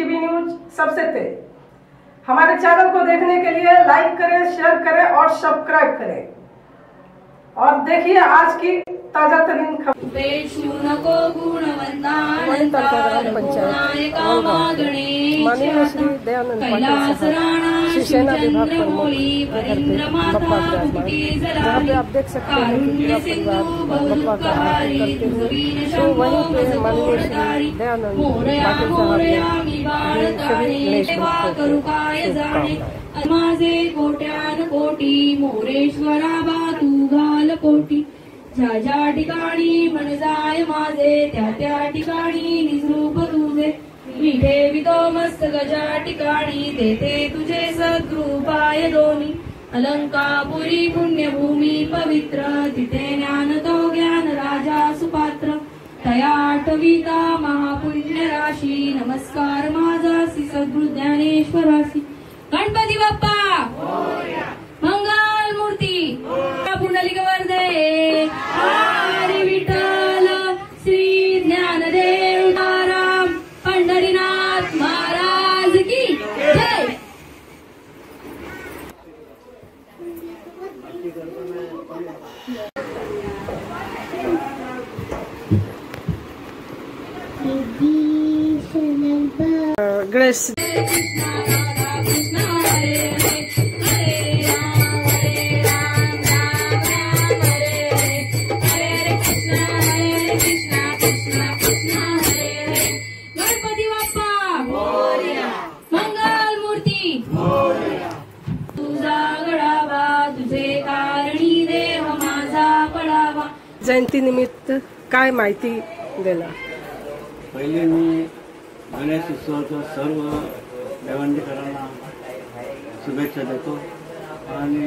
TV news सबसे तेज। हमारे चैनल को देखने के लिए लाइक करें, शेयर करें और सब्सक्राइब करें और देखिए आज की ताजा तरीन खबर। माननीय श्री दयानंद पाटिल शिवसेना विभाग प्रमुख जहाँ पे आप देख सकते हैं कि पूरा परिवार बप्पा का आरती करते हुए, तो वहीं पे माननीय श्री दयानंद पाटिल साहब ने सभी गणेश भक्तों को शुभकामनाएं। माझे कोट्यान कोटी मोरेश्वरा बा तू घाल कोटी, ज्या ज्या ठिकाणी मन जाय माझे त्या त्या ठिकाणी निजरूप तुझे, मी ठेवितो मस्तक ज्या ठिकाणी देते तुझे सद्रूपाय दोन्ही, अलंकापुरी पुण्यभूमी पवित्र तिथे ज्ञान तो ज्ञान राजा सुपात्र, तया आठविता महापुण्य राशी, नमस्कार माझा श्री सद्गुरु ज्ञानेश्वरासी। गणपती बाप्पा मंगल मूर्ती पुंडलिक वरदे, हरी विठ्ठल श्री ज्ञानदेव ताराम पंढरीनाथ महाराज की जय। गणेश गणपती बाप्पा मंगल मूर्ती तुझा गडावा, तुझे कारणी देव माझा पडावा। जयंती निमित्त काय माहिती देणार? पहिले मी गणेश उत्सवाच्या सर्व दैवंदिकरांना शुभेच्छा देतो आणि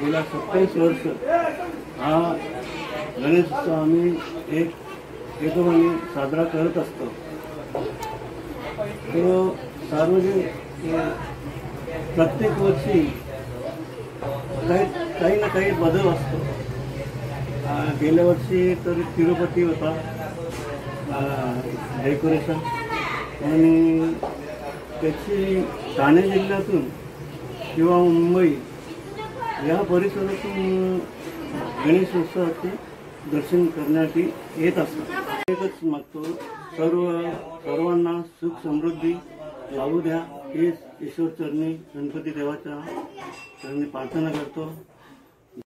गेल्या 27 वर्ष हा गणेश उत्सव आम्ही एकदम साजरा करत असतो। तो सार्वजनिक प्रत्येक वर्षी काही ना काही बदल असतो। गेल्या वर्षी तर तिरुपती होता डेकोरेशन, आणि त्याची ठाणे जिल्ह्यातून किंवा मुंबई या परिसरातून गणेश उत्सवाचे दर्शन करण्यासाठी येत असतात। एकच मागतो, सर्वांना सुख समृद्धी लाभू द्या, हेच ईश्वर चरणी गणपती देवाच्या चरणी प्रार्थना करतो।